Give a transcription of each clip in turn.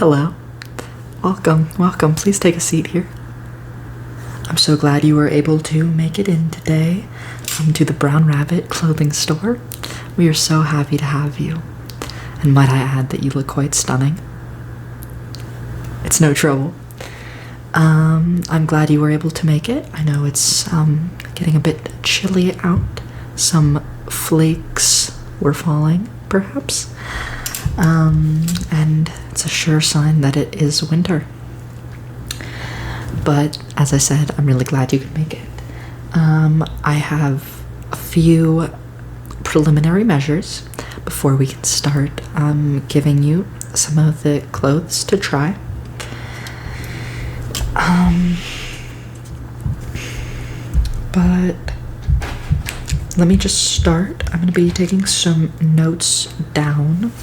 Hello. Welcome. Please take a seat here. I'm so glad you were able to make it in today to the Brown Rabbit clothing store. We are so happy to have you. And might I add that you look quite stunning. It's no trouble. I'm glad you were able to make it. I know it's getting a bit chilly out. Some flakes were falling, perhaps. And it's a sure sign that it is winter. But as I said, I'm really glad you could make it. I have a few preliminary measures before we can start giving you some of the clothes to try. But let me just start. I'm going to be taking some notes down.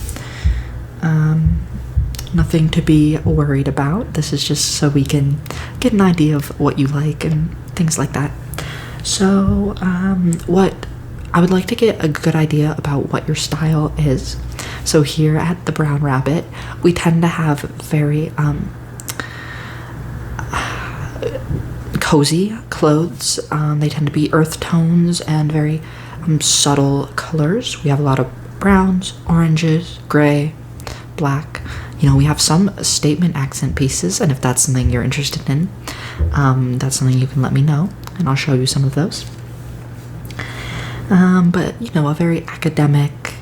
Nothing to be worried about. This is just so we can get an idea of what you like and things like that. So, what I would like to get a good idea about what your style is. So here at the Brown Rabbit, we tend to have very cozy clothes. They tend to be earth tones and very subtle colors. We have a lot of browns, oranges, gray, black. You know, we have some statement accent pieces, and if that's something you're interested in, that's something you can let me know, and I'll show you some of those. But, you know, a very academic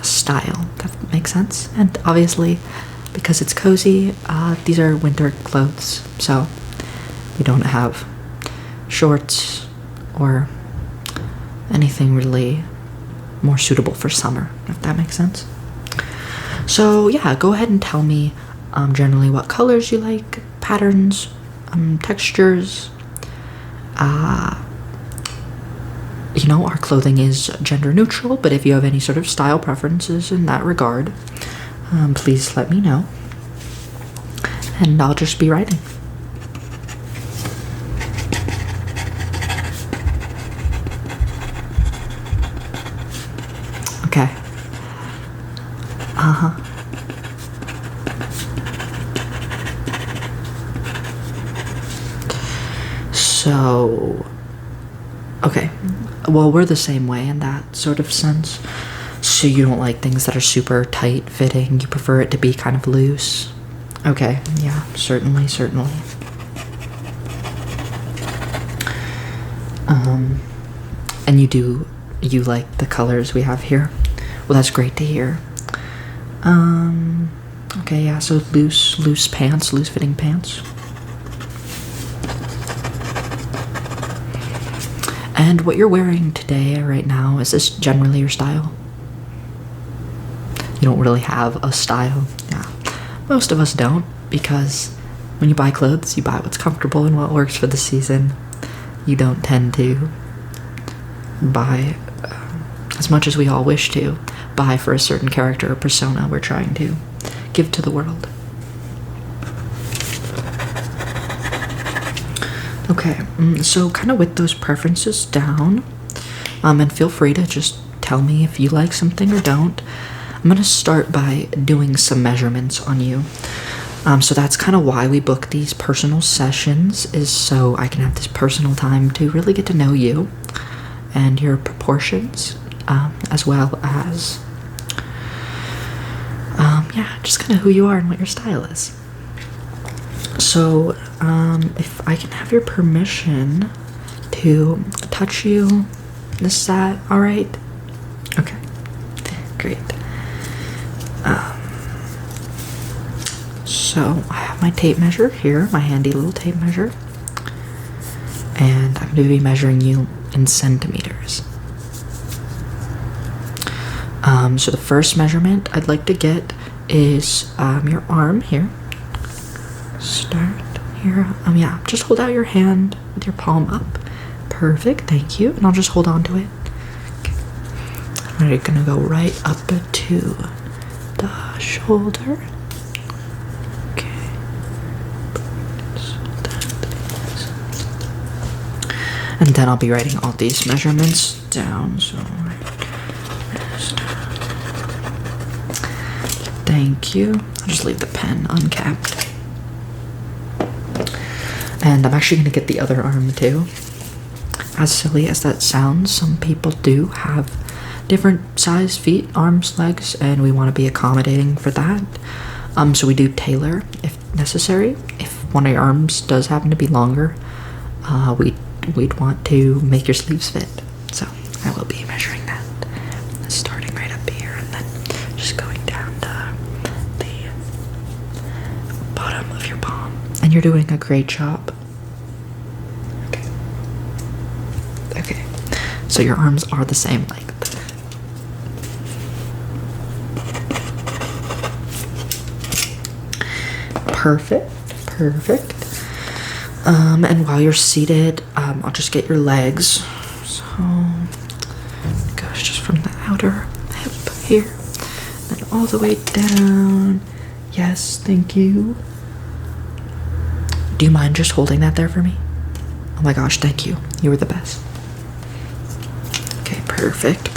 style, if that makes sense. And obviously, because it's cozy, these are winter clothes, so we don't have shorts or anything really more suitable for summer, if that makes sense. So yeah, go ahead and tell me generally what colors you like, patterns, textures. You know, our clothing is gender neutral, but if you have any sort of style preferences in that regard, please let me know, and I'll just be writing. Okay. So, okay. Well, we're the same way in that sort of sense. So you don't like things that are super tight fitting. You prefer it to be kind of loose. Okay. Yeah, certainly. And you like the colors we have here? Well, that's great to hear. Okay, yeah, so loose pants, loose fitting pants. And what you're wearing today, right now, is this generally your style? You don't really have a style. Yeah, most of us don't, because when you buy clothes, you buy what's comfortable and what works for the season. You don't tend to buy, as much as we all wish to, buy for a certain character or persona we're trying to give to the world. Okay, so kind of with those preferences down, and feel free to just tell me if you like something or don't. I'm going to start by doing some measurements on you. So that's kind of why we book these personal sessions, is so I can have this personal time to really get to know you and your proportions, as well as just kind of who you are and what your style is. So, if I can have your permission to touch you, is that alright? Okay, great. So, I have my tape measure here, my handy little tape measure, and I'm going to be measuring you in centimeters. So the first measurement I'd like to get is your arm here. Start here. Just hold out your hand with your palm up. Perfect, thank you. And I'll just hold on to it. Okay. We're gonna go right up to the shoulder. Okay. And then I'll be writing all these measurements down. So Thank you. I'll just leave the pen uncapped. And I'm actually going to get the other arm too. As silly as that sounds, some people do have different size feet, arms, legs, and we want to be accommodating for that. So we do tailor if necessary. If one of your arms does happen to be longer, we'd want to make your sleeves fit. So I will be measuring that, starting right up here and then just going down to the bottom of your palm. And you're doing a great job. Okay, so your arms are the same length. Perfect. And while you're seated, I'll just get your legs. So, gosh, just from the outer hip here, and all the way down. Yes, thank you. Do you mind just holding that there for me? Oh my gosh, thank you. You were the best. Okay, perfect.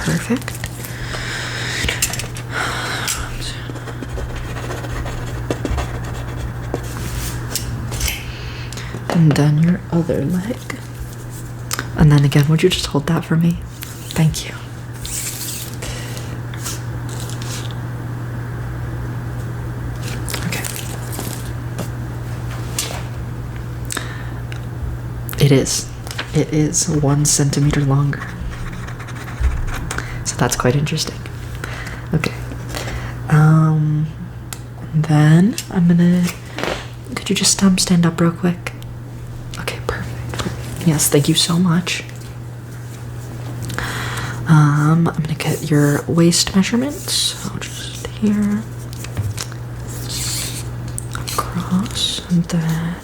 And then your other leg. And then again, would you just hold that for me? Thank you. Okay. It is 1 centimeter longer. So that's quite interesting. Okay. Then I'm gonna, could you just stand up real quick? Okay, perfect. Yes, thank you so much. I'm gonna get your waist measurements. So just here, across, and then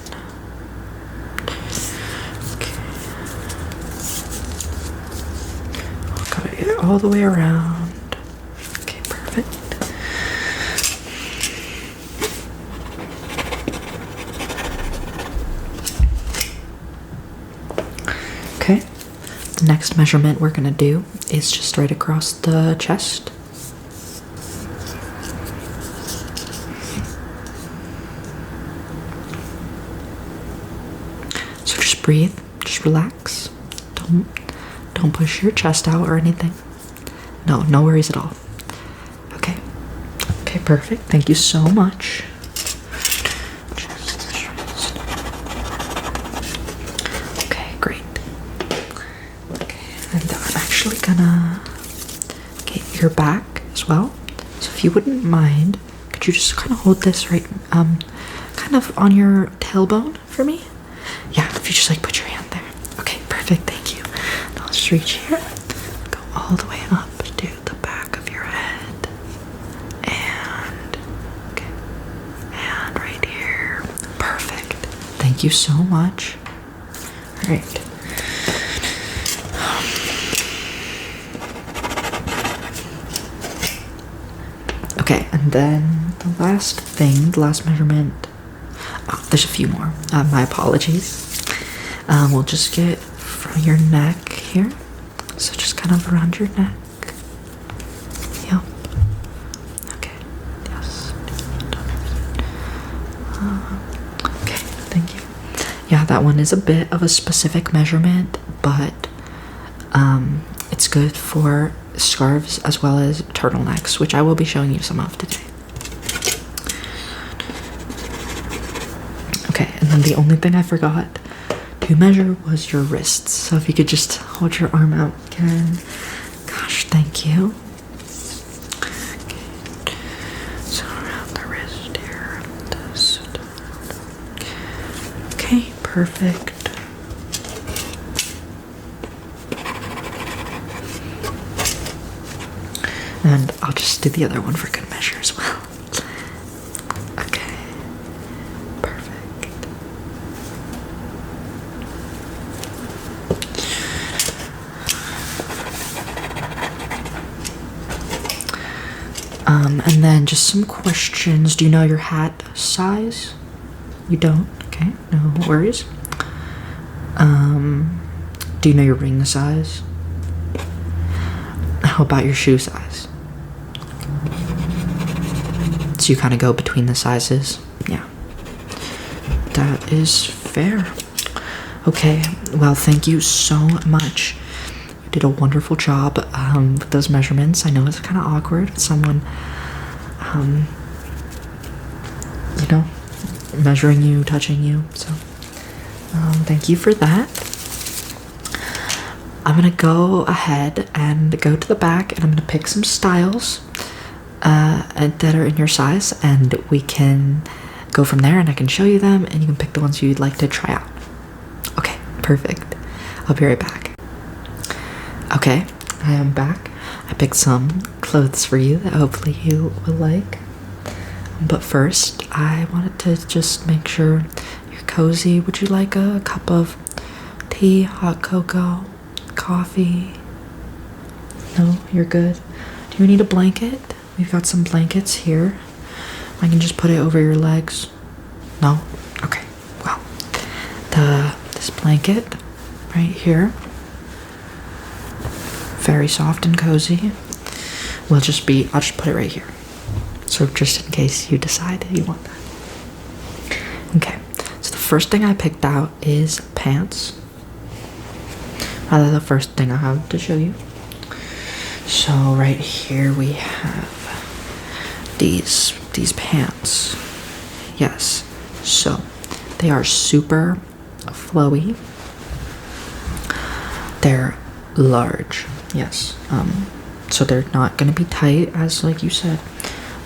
all the way around. Okay, perfect. Okay, the next measurement we're gonna do is just right across the chest. So just breathe, just relax. Don't push your chest out or anything. No worries at all. Okay, perfect. Thank you so much. Okay, great. Okay, and I'm actually gonna get your back as well. So if you wouldn't mind, could you just kind of hold this right, kind of on your tailbone for me? Yeah, if you just like put your hand there. Okay, perfect. Thank you. Now let's reach here. Go all the way up to the back of your head. And right here. Perfect. Thank you so much. All right. Okay, and then the last measurement. Oh, there's a few more. My apologies. We'll just get from your neck here. So just kind of around your neck. Yep. Okay. Yes. Okay, thank you. Yeah, that one is a bit of a specific measurement, but it's good for scarves as well as turtlenecks, which I will be showing you some of today. Okay, and then the only thing I forgot to measure was your wrists. So if you could just hold your arm out again. Gosh, thank you. Okay. So around the wrist here. Okay, perfect. And I'll just do the other one for good measure as well. Okay, perfect. And then just some questions. Do you know your hat size? You don't? Okay, no worries. Do you know your ring size? How about your shoe size? So you kind of go between the sizes. Yeah. That is fair. Okay, well, thank you so much. You did a wonderful job with those measurements. I know it's kind of awkward with someone, you know, measuring you, touching you. So, thank you for that. I'm gonna go ahead and go to the back, and I'm gonna pick some styles that are in your size, and we can go from there, and I can show you them, and you can pick the ones you'd like to try out. Okay, perfect. I'll be right back. Okay, I am back. I picked some clothes for you that hopefully you will like. But first, I wanted to just make sure you're cozy. Would you like a cup of tea, hot cocoa, coffee? No, you're good. Do you need a blanket? We've got some blankets here. I can just put it over your legs. No? Okay. Well, this blanket right here, very soft and cozy. I'll just put it right here. So just in case you decide you want that. Okay. So the first thing I picked out is pants. Rather, the first thing I have to show you. So right here we have these pants. Yes. So they are super flowy. They're large. Yes. So they're not going to be tight, as like you said.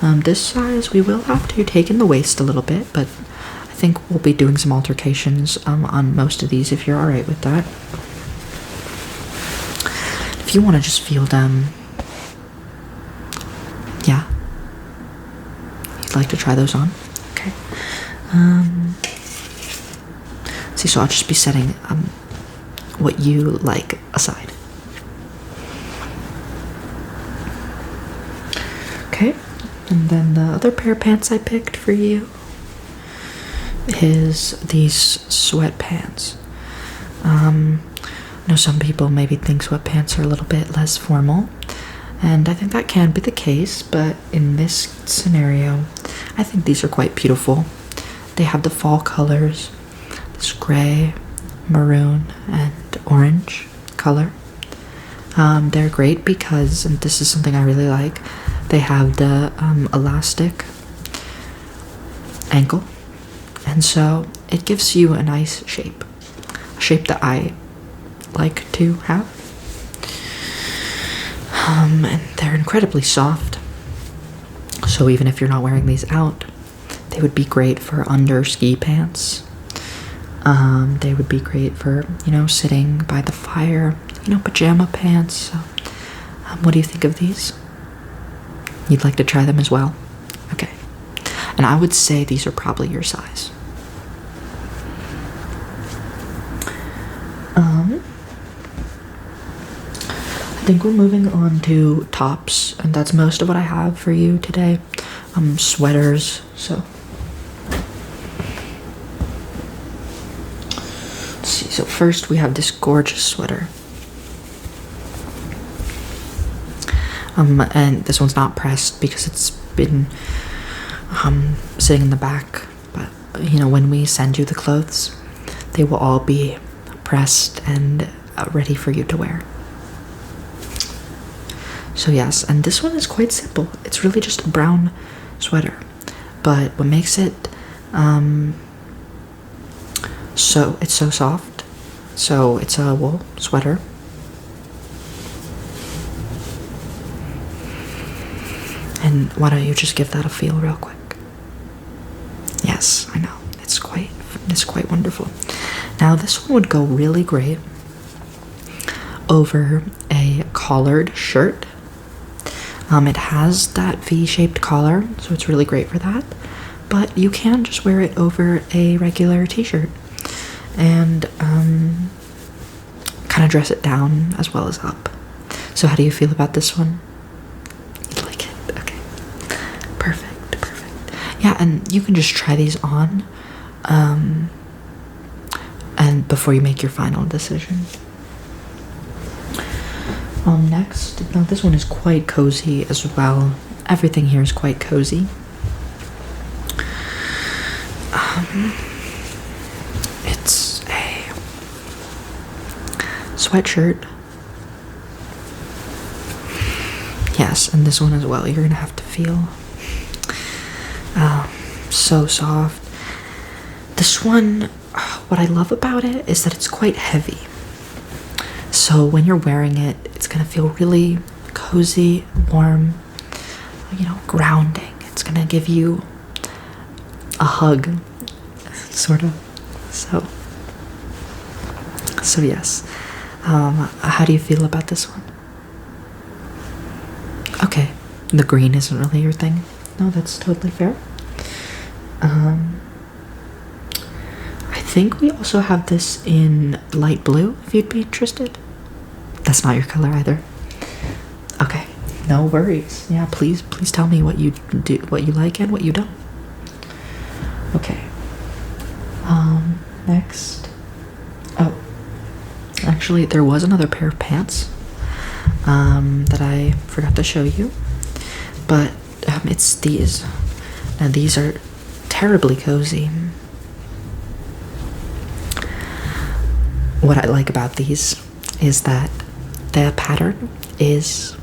This size, we will have to take in the waist a little bit, but I think we'll be doing some altercations on most of these if you're alright with that. If you want to just feel them, yeah. You'd like to try those on? Okay. See, so I'll just be setting what you like aside. Okay. And then the other pair of pants I picked for you is these sweatpants. I know some people maybe think sweatpants are a little bit less formal, and I think that can be the case, but in this scenario, I think these are quite beautiful. They have the fall colors, this gray, maroon, and orange color. They're great because, and this is something I really like, they have the elastic ankle, and so it gives you a nice shape, a shape that I like to have. And they're incredibly soft, so even if you're not wearing these out, they would be great for under ski pants. They would be great for, sitting by the fire, pajama pants. So, what do you think of these? You'd like to try them as well? Okay. And I would say these are probably your size. I think we're moving on to tops, and that's most of what I have for you today. Sweaters, so. Let's see, so first we have this gorgeous sweater. And this one's not pressed because it's been sitting in the back, but when we send you the clothes, they will all be pressed and ready for you to wear. So yes, and this one is quite simple. It's really just a brown sweater, but what makes it so soft, so it's a wool sweater. And why don't you just give that a feel real quick? Yes, I know. It's quite wonderful. Now this one would go really great over a collared shirt. It has that V-shaped collar, so it's really great for that. But you can just wear it over a regular t-shirt and kind of dress it down as well as up. So how do you feel about this one? You like it? Okay. Perfect. Yeah, and you can just try these on and before you make your final decision. Next, now this one is quite cozy as well. Everything here is quite cozy. It's a sweatshirt. Yes, and this one as well. You're gonna have to feel so soft. This one, what I love about it is that it's quite heavy. So when you're wearing it, it's gonna feel really cozy, warm, grounding. It's gonna give you a hug, sort of. So yes. How do you feel about this one? Okay, the green isn't really your thing. No, that's totally fair. I think we also have this in light blue, if you'd be interested. That's not your color either. Okay, no worries. Yeah, please tell me what you do, what you like and what you don't. Okay. Next. Oh, actually, there was another pair of pants that I forgot to show you, but it's these. Now these are terribly cozy. What I like about these is that the pattern is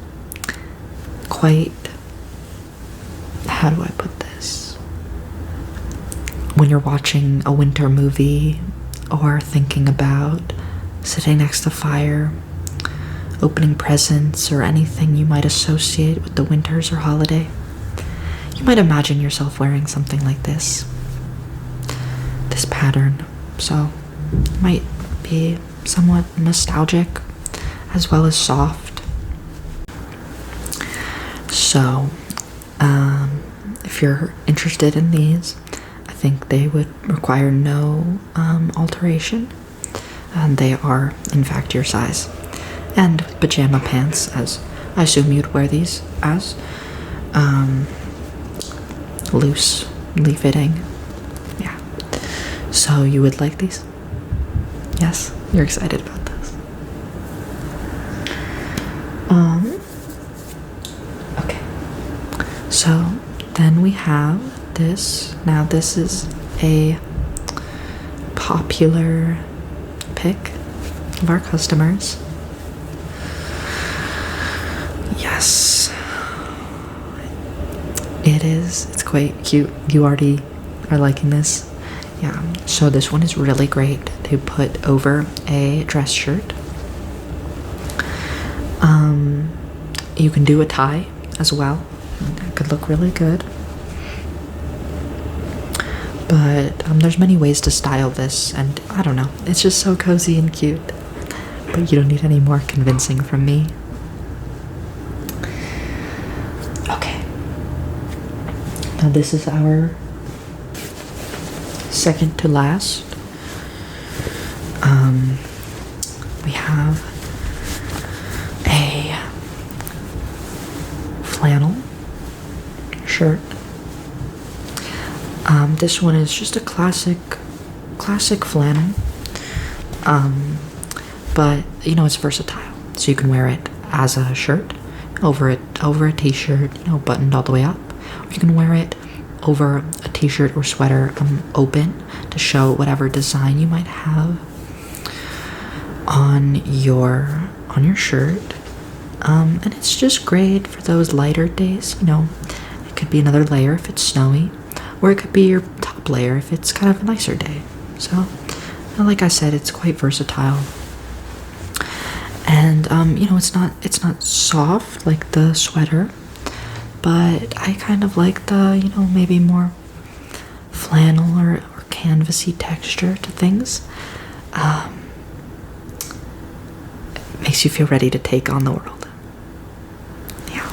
quite, how do I put this? When you're watching a winter movie or thinking about sitting next to fire, opening presents, or anything you might associate with the winters or holiday, you might imagine yourself wearing something like this pattern. So it might be somewhat nostalgic as well as soft. So if you're interested in these, I think they would require no alteration, and they are in fact your size. And pajama pants, as I assume you'd wear these as, loosely fitting. Yeah. So you would like these? Yes, you're excited about this. Okay. So then we have this. Now this is a popular pick of our customers. Yes. It is. It's quite cute. You already are liking this. Yeah. So this one is really great to put over a dress shirt. You can do a tie as well. It could look really good. But there's many ways to style this, and I don't know. It's just so cozy and cute. But you don't need any more convincing from me. Okay. Now this is our second to last. We have a flannel shirt. This one is just a classic flannel. But it's versatile. So you can wear it as a shirt, over a t-shirt, buttoned all the way up. Or you can wear it over a t-shirt or sweater, open, to show whatever design you might have on your shirt. And it's just great for those lighter days. It could be another layer if it's snowy, or it could be your top layer if it's kind of a nicer day. So, like I said, it's quite versatile. And it's not soft like the sweater, but I kind of like the maybe more flannel or canvasy texture to things. It makes you feel ready to take on the world. Yeah.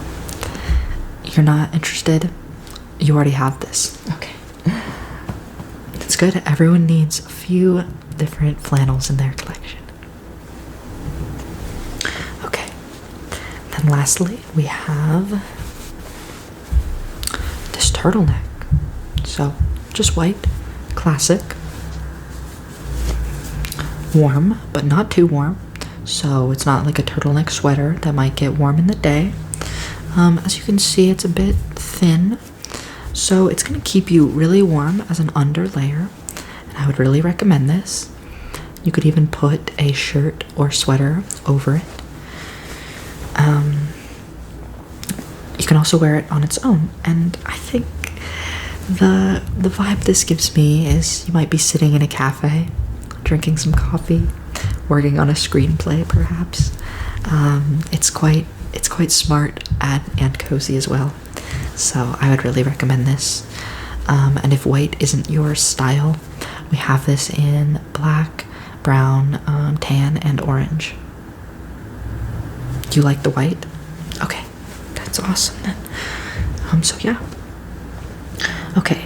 You're not interested? You already have this. Okay. It's good. Everyone needs a few different flannels in their collection. Okay. Then lastly, we have this turtleneck. So, just white, classic, warm, but not too warm. So it's not like a turtleneck sweater that might get warm in the day. As you can see, it's a bit thin, So it's gonna keep you really warm as an under layer, and I would really recommend this. You could even put a shirt or sweater over it. You can also wear it on its own, and I think the vibe this gives me is you might be sitting in a cafe, drinking some coffee, working on a screenplay perhaps. It's quite smart and cozy as well. So I would really recommend this. And if white isn't your style, we have this in black, brown, tan, and orange. Do you like the white? Okay, that's awesome then. So yeah. Okay,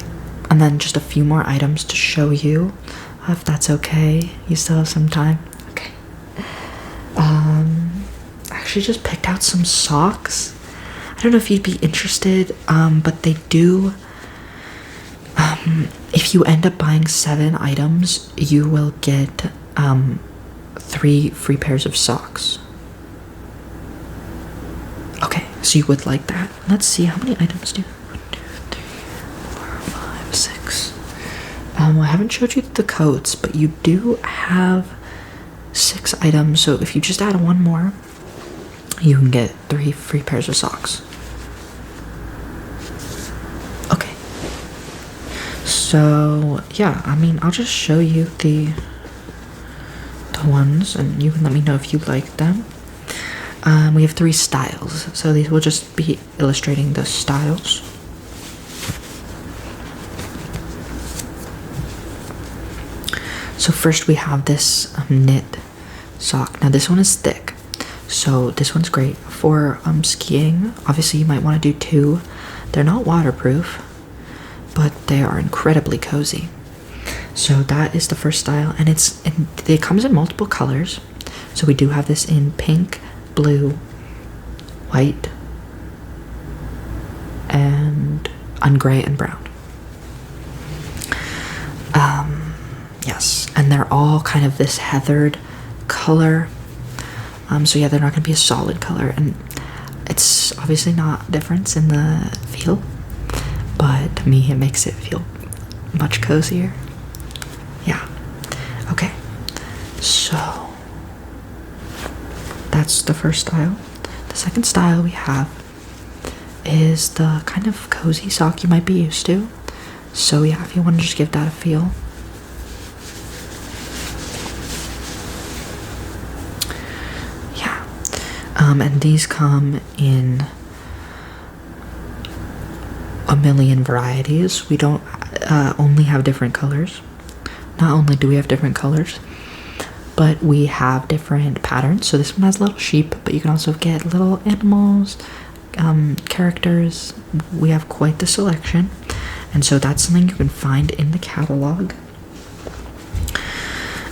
and then just a few more items to show you, if that's okay. You still have some time? Okay. I actually just picked out some socks. I don't know if you'd be interested, but they do. If you end up buying 7 items, you will get 3 free pairs of socks. Okay, so you would like that. Let's see, how many items do you have? 1, 2, 3, 4, 5, 6. I haven't showed you the coats, but you do have 6 items, so if you just add 1 more, you can get 3 free pairs of socks. Okay. So, yeah, I mean, I'll just show you the ones, and you can let me know if you like them. We have 3 styles, so these will just be illustrating the styles. So first we have this knit sock. Now this one is thick, so this one's great for skiing. Obviously you might want to do 2. They're not waterproof, but they are incredibly cozy. So that is the first style, and it comes in multiple colors. So we do have this in pink, blue, white, and gray and brown. Yes, and they're all kind of this heathered color. So yeah, they're not going to be a solid color, and it's obviously not a difference in the feel, but to me it makes it feel much cozier. Yeah. Okay. So that's the first style. The second style we have is the kind of cozy sock you might be used to. So yeah, if you want to just give that a feel. Yeah. And these come in a million varieties. We don't only have different colors. Not only do we have different colors, but we have different patterns. So this one has little sheep, but you can also get little animals, characters. We have quite the selection, and so that's something you can find in the catalog.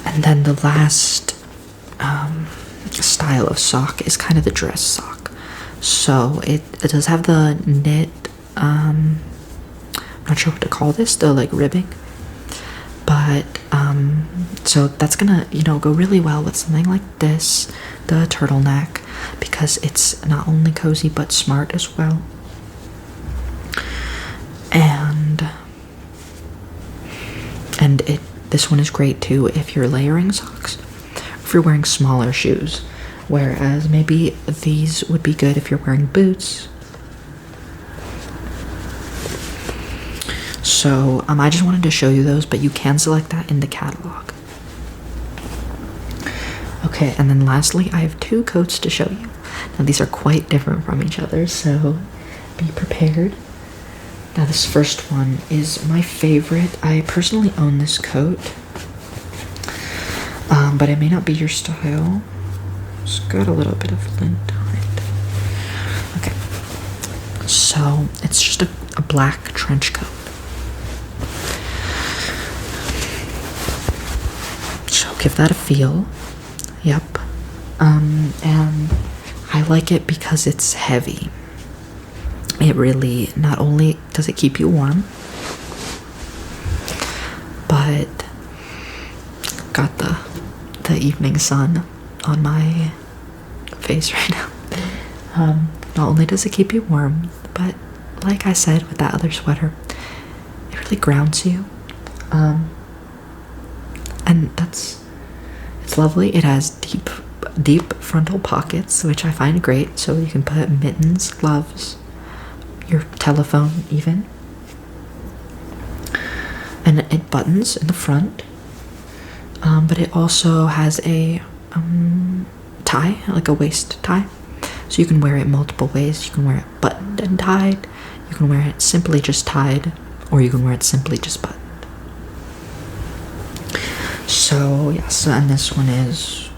And then the last style of sock is kind of the dress sock. So it does have the knit, I'm not sure what to call this, the like ribbing, but so that's gonna, go really well with something like this, the turtleneck, because it's not only cozy but smart as well. And this one is great too if you're layering socks, if you're wearing smaller shoes, whereas maybe these would be good if you're wearing boots. So I just wanted to show you those, but you can select that in the catalog. Okay, and then lastly, I have 2 coats to show you. Now these are quite different from each other, so be prepared. Now this first one is my favorite. I personally own this coat, but it may not be your style. It's got a little bit of lint on it. Okay, so it's just a black trench coat. So give that a feel. Yep. And I like it because it's heavy. It really, not only does it keep you warm, but got the evening sun on my face right now. Not only does it keep you warm, but like I said with that other sweater, really grounds you. And it's lovely. It has deep frontal pockets, which I find great, so you can put mittens, gloves, your telephone even. And it buttons in the front, but it also has a tie, like a waist tie, so you can wear it multiple ways. You can wear it buttoned and tied, you can wear it simply just tied, or you can wear it simply just buttoned. So yes, and this one is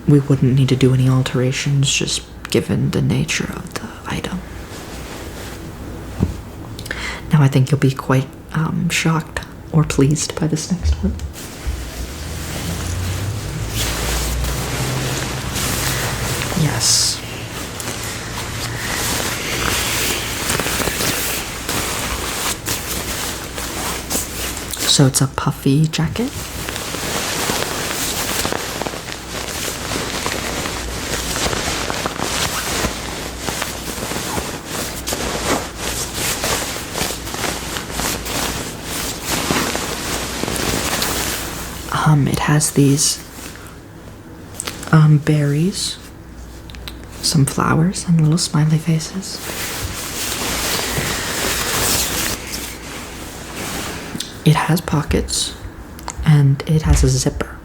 we wouldn't need to do any alterations, just given the nature of the item. Now I think you'll be quite shocked or pleased by this next one. Yes. So it's a puffy jacket. It has these berries, some flowers, and little smiley faces. It has pockets, and it has a zipper.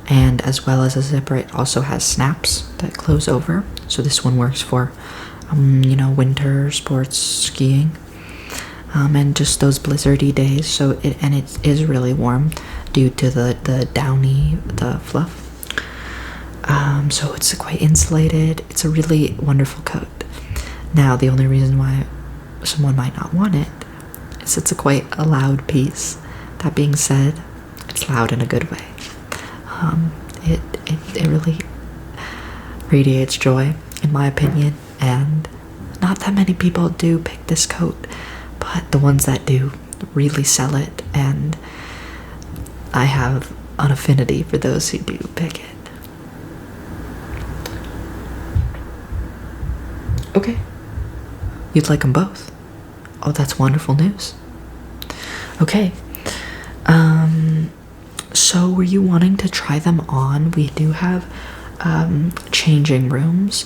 And as well as a zipper, it also has snaps that close over. So this one works for, winter sports, skiing, and just those blizzardy days. So it is really warm due to the downy, the fluff. So it's quite insulated. It's a really wonderful coat. Now, the only reason why someone might not want it is it's quite a loud piece. That being said, it's loud in a good way. It really radiates joy, in my opinion, and not that many people do pick this coat, but the ones that do really sell it, and I have an affinity for those who do pick it. Okay. You'd like them both. Oh, that's wonderful news. Okay. So were you wanting to try them on? We do have changing rooms.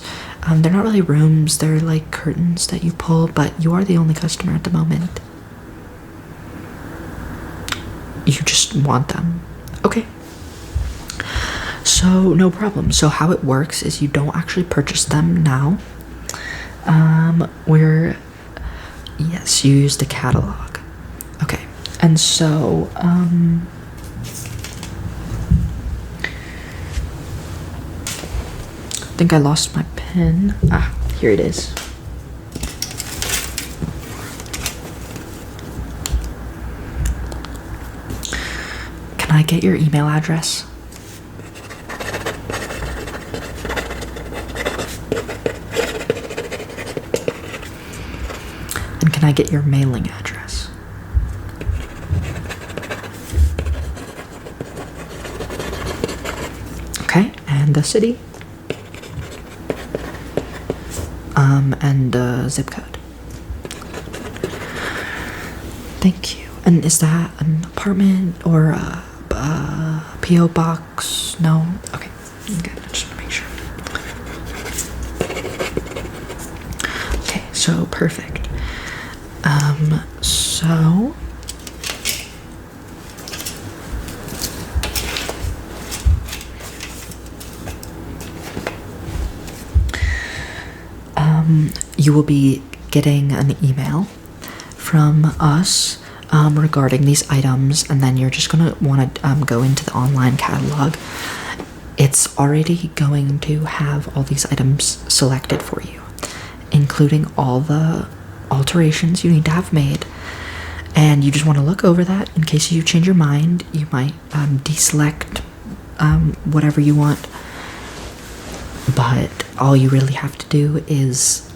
They're not really rooms, they're like curtains that you pull, but you are the only customer at the moment. You just want them. Okay. So no problem. So how it works is you don't actually purchase them now. Yes, you use the catalog. Okay. And so I think I lost my pen. Here it is. Can I get your email address? And can I get your mailing address? Okay, and the city? And the zip code. Thank you. And is that an apartment or a P.O. box? No? Okay. Good. Just want to make sure. Okay, so perfect. So you will be getting an email from us regarding these items, and then you're just gonna want to go into the online catalog. It's already going to have all these items selected for you, including all the alterations you need to have made, and you just want to look over that in case you change your mind. You might deselect whatever you want, but all you really have to do is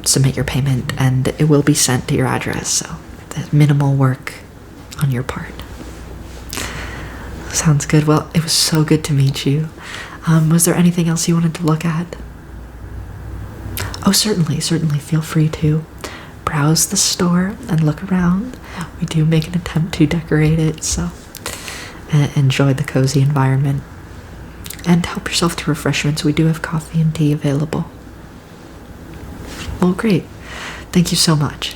submit your payment, and it will be sent to your address. So there's minimal work on your part. Sounds good. Well, it was so good to meet you. Was there anything else you wanted to look at? Oh, certainly, certainly. Feel free to browse the store and look around. We do make an attempt to decorate it, so enjoy the cozy environment. And help yourself to refreshments. We do have coffee and tea available. Well, great. Thank you so much.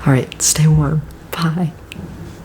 All right, stay warm. Bye.